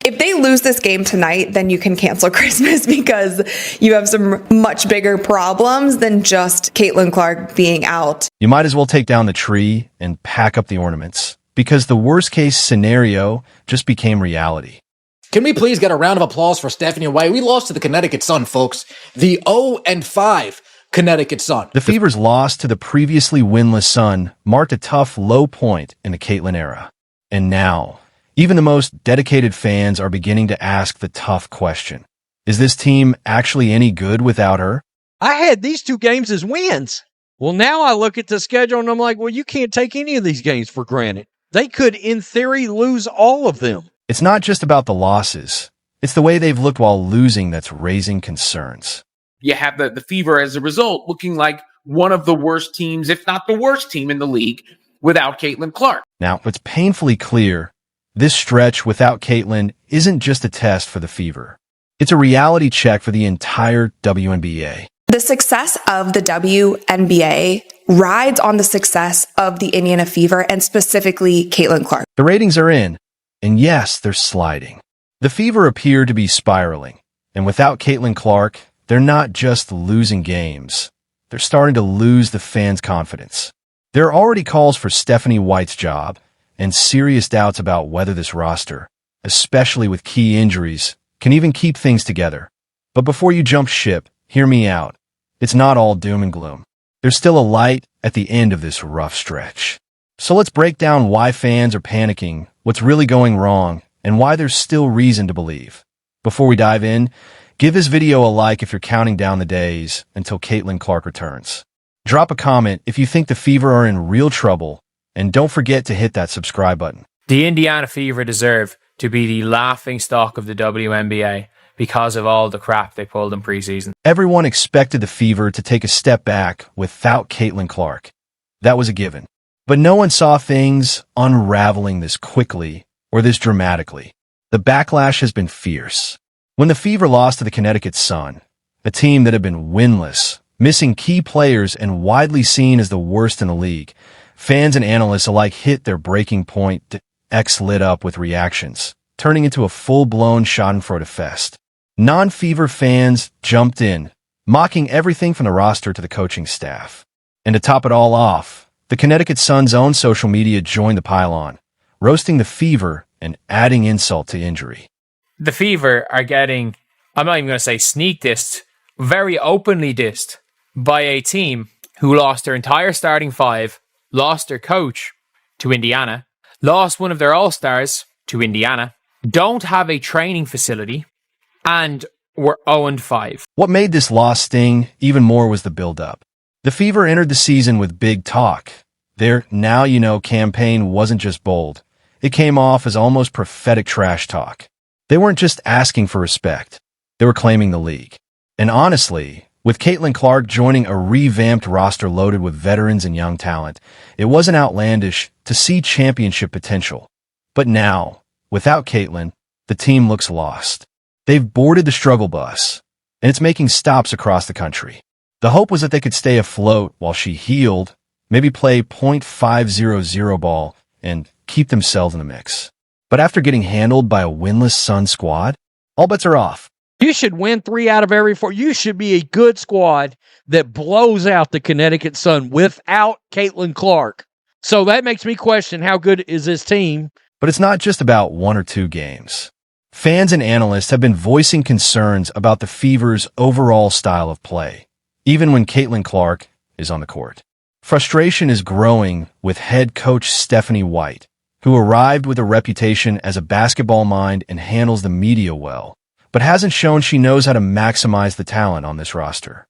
If they lose this game tonight, then you can cancel Christmas because you have some much bigger problems than just Caitlin Clark being out. You might as well take down the tree and pack up the ornaments, because the worst case scenario just became reality. Can we please get a round of applause for Stephanie White? We lost to the Connecticut Sun, folks. The 0-5 Connecticut Sun. The Fever's loss to the previously winless Sun marked a tough low point in the Caitlin era. And now, even the most dedicated fans are beginning to ask the tough question. Is this team actually any good without her? I had these 2 games as wins. Well, now I look at the schedule and I'm like, well, you can't take any of these games for granted. They could, in theory, lose all of them. It's not just about the losses. It's the way they've looked while losing that's raising concerns. You have the Fever, as a result, looking like one of the worst teams, if not the worst team in the league, without Caitlin Clark. Now, it's painfully clear this stretch without Caitlin isn't just a test for the Fever. It's a reality check for the entire WNBA. The success of the WNBA rides on the success of the Indiana Fever and specifically Caitlin Clark. The ratings are in, and yes, they're sliding. The Fever appear to be spiraling, and without Caitlin Clark, they're not just losing games. They're starting to lose the fans' confidence. There are already calls for Stephanie White's job, and serious doubts about whether this roster, especially with key injuries, can even keep things together. But before you jump ship, hear me out. It's not all doom and gloom. There's still a light at the end of this rough stretch. So let's break down why fans are panicking, what's really going wrong, and why there's still reason to believe. Before we dive in, give this video a like if you're counting down the days until Caitlin Clark returns. Drop a comment if you think the Fever are in real trouble, and don't forget to hit that subscribe button. The Indiana Fever deserve to be the laughing stock of the WNBA because of all the crap they pulled in preseason. Everyone expected the Fever to take a step back without Caitlin Clark. That was a given. But no one saw things unraveling this quickly or this dramatically. The backlash has been fierce. When the Fever lost to the Connecticut Sun, a team that had been winless, missing key players and widely seen as the worst in the league, fans and analysts alike hit their breaking point. X lit up with reactions, turning into a full-blown schadenfreude fest. Non-Fever fans jumped in, mocking everything from the roster to the coaching staff. And to top it all off, the Connecticut Sun's own social media joined the pile-on, roasting the Fever and adding insult to injury. The Fever are getting, I'm not even going to say sneak dissed, very openly dissed by a team who lost their entire starting 5, lost their coach to Indiana, lost one of their all-stars to Indiana, don't have a training facility, and were 0-5. What made this loss sting even more was the build-up. The Fever entered the season with big talk. Their Now You Know campaign wasn't just bold. It came off as almost prophetic trash talk. They weren't just asking for respect. They were claiming the league. And honestly, with Caitlin Clark joining a revamped roster loaded with veterans and young talent, it wasn't outlandish to see championship potential. But now, without Caitlin, the team looks lost. They've boarded the struggle bus, and it's making stops across the country. The hope was that they could stay afloat while she healed, maybe play .500 ball, and keep themselves in the mix. But after getting handled by a winless Sun squad, all bets are off. You should win 3 out of every 4. You should be a good squad that blows out the Connecticut Sun without Caitlin Clark. So that makes me question, how good is this team? But it's not just about 1 or 2 games. Fans and analysts have been voicing concerns about the Fever's overall style of play, even when Caitlin Clark is on the court. Frustration is growing with head coach Stephanie White, who arrived with a reputation as a basketball mind and handles the media well, but hasn't shown she knows how to maximize the talent on this roster.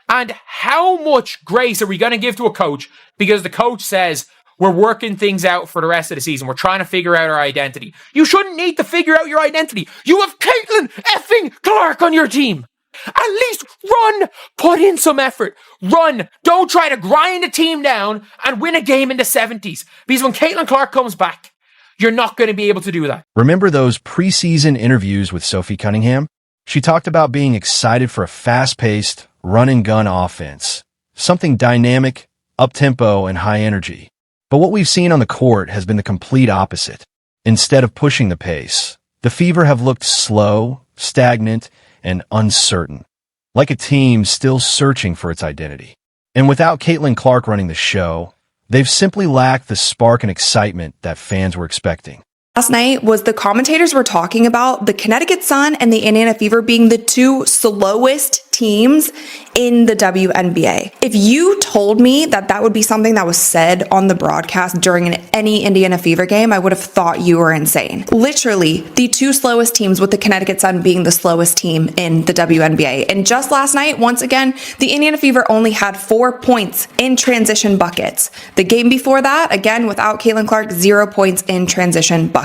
And how much grace are we going to give to a coach because the coach says, we're working things out for the rest of the season. We're trying to figure out our identity. You shouldn't need to figure out your identity. You have Caitlin effing Clark on your team. At least run. Put in some effort. Run. Don't try to grind a team down and win a game in the 70s. Because when Caitlin Clark comes back, you're not going to be able to do that. Remember those preseason interviews with Sophie Cunningham? She talked about being excited for a fast-paced, run-and-gun offense. Something dynamic, up-tempo, and high energy. But what we've seen on the court has been the complete opposite. Instead of pushing the pace, The Fever have looked slow, stagnant, and uncertain, like a team still searching for its identity. And without Caitlin Clark running the show, they've simply lacked the spark and excitement that fans were expecting. Last night was the commentators were talking about the Connecticut Sun and the Indiana Fever being the two slowest teams in the WNBA. If you told me that that would be something that was said on the broadcast during any Indiana Fever game, I would have thought you were insane. Literally, the two slowest teams, with the Connecticut Sun being the slowest team in the WNBA. And just last night, once again, the Indiana Fever only had 4 points in transition buckets. The game before that, again, without Caitlin Clark, 0 points in transition buckets.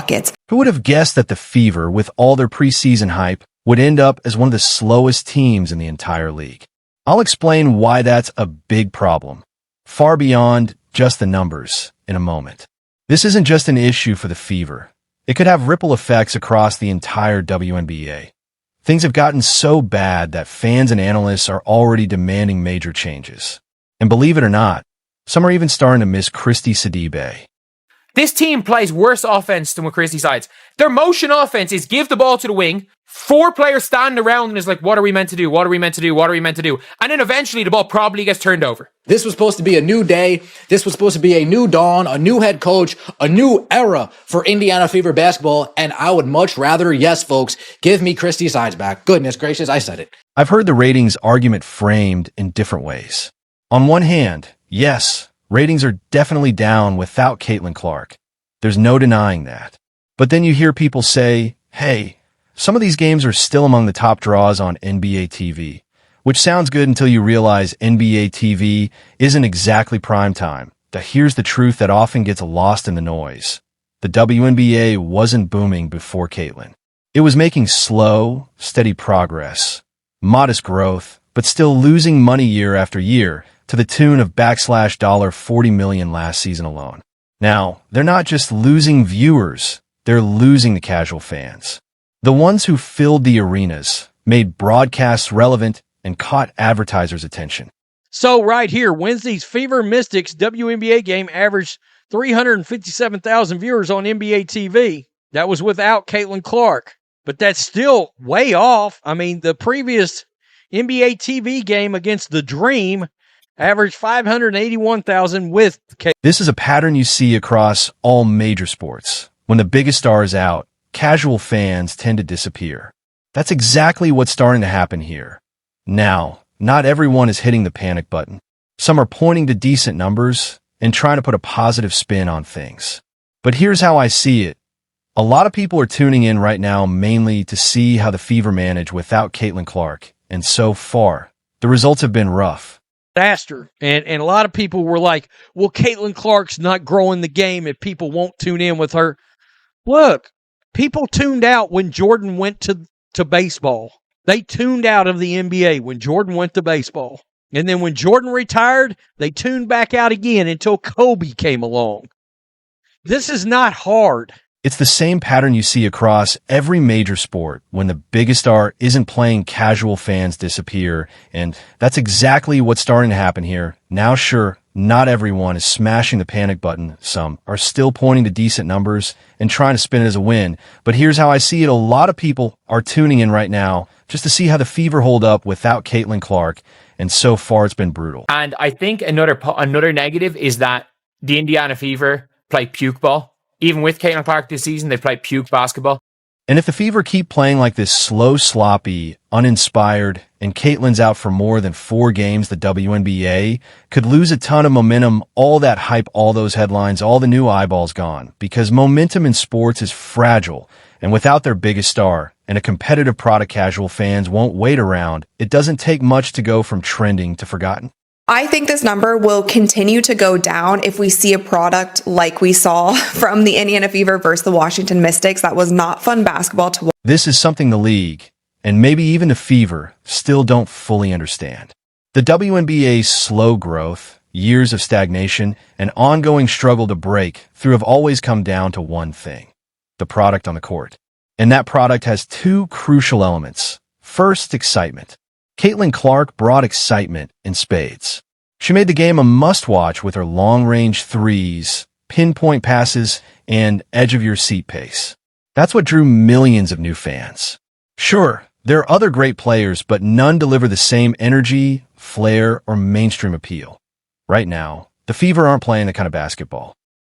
Who would have guessed that the Fever, with all their preseason hype, would end up as one of the slowest teams in the entire league? I'll explain why that's a big problem, far beyond just the numbers, in a moment. This isn't just an issue for the Fever. It could have ripple effects across the entire WNBA. Things have gotten so bad that fans and analysts are already demanding major changes. And believe it or not, some are even starting to miss Christy Sidibe. This team plays worse offense than what Christie sides. Their motion offense is give the ball to the wing, 4 players stand around and is like, what are we meant to do? What are we meant to do? What are we meant to do? And then eventually the ball probably gets turned over. This was supposed to be a new day. This was supposed to be a new dawn, a new head coach, a new era for Indiana Fever basketball. And I would much rather, yes, folks, give me Christie Sides back. Goodness gracious, I said it. I've heard the ratings argument framed in different ways. On one hand, yes, ratings are definitely down without Caitlin Clark. There's no denying that. But then you hear people say, hey, some of these games are still among the top draws on NBA TV, which sounds good until you realize NBA TV isn't exactly prime time. That here's the truth that often gets lost in the noise. The WNBA wasn't booming before Caitlin. It was making slow, steady progress, modest growth, but still losing money year after year to the tune of $40 million last season alone. Now, they're not just losing viewers, they're losing the casual fans. The ones who filled the arenas, made broadcasts relevant, and caught advertisers' attention. So right here, Wednesday's Fever Mystics WNBA game averaged 357,000 viewers on NBA TV. That was without Caitlin Clark. But that's still way off. I mean, the previous NBA TV game against the Dream averaged 581,000 with Caitlin. This is a pattern you see across all major sports. When the biggest star is out, casual fans tend to disappear. That's exactly what's starting to happen here. Now, not everyone is hitting the panic button. Some are pointing to decent numbers and trying to put a positive spin on things. But here's how I see it. A lot of people are tuning in right now mainly to see how the Fever manage without Caitlin Clark. And so far, the results have been rough. Disaster. And a lot of people were like, well, Caitlin Clark's not growing the game if people won't tune in with her. Look, people tuned out when Jordan went to baseball. They tuned out of the NBA when Jordan went to baseball. And then when Jordan retired, they tuned back out again until Kobe came along. This is not hard. It's the same pattern you see across every major sport. When the biggest star isn't playing, casual fans disappear. And that's exactly what's starting to happen here. Now, sure, not everyone is smashing the panic button. Some are still pointing to decent numbers and trying to spin it as a win. But here's how I see it. A lot of people are tuning in right now just to see how the Fever hold up without Caitlin Clark. And so far, it's been brutal. And I think another negative is that the Indiana Fever play puke ball. Even with Caitlin Clark this season, they play puke basketball. And if the Fever keep playing like this slow, sloppy, uninspired, and Caitlin's out for more than 4 games, the WNBA could lose a ton of momentum, all that hype, all those headlines, all the new eyeballs gone. Because momentum in sports is fragile, and without their biggest star and a competitive product casual fans won't wait around, it doesn't take much to go from trending to forgotten. I think this number will continue to go down if we see a product like we saw from the Indiana Fever versus the Washington Mystics. That was not fun basketball to watch. This is something the league, and maybe even the Fever, still don't fully understand. The WNBA's slow growth, years of stagnation, and ongoing struggle to break through have always come down to one thing: the product on the court. And that product has 2 crucial elements. First, excitement. Caitlin Clark brought excitement in spades. She made the game a must-watch with her long-range threes, pinpoint passes, and edge-of-your-seat pace. That's what drew millions of new fans. Sure, there are other great players, but none deliver the same energy, flair, or mainstream appeal. Right now, the Fever aren't playing the kind of basketball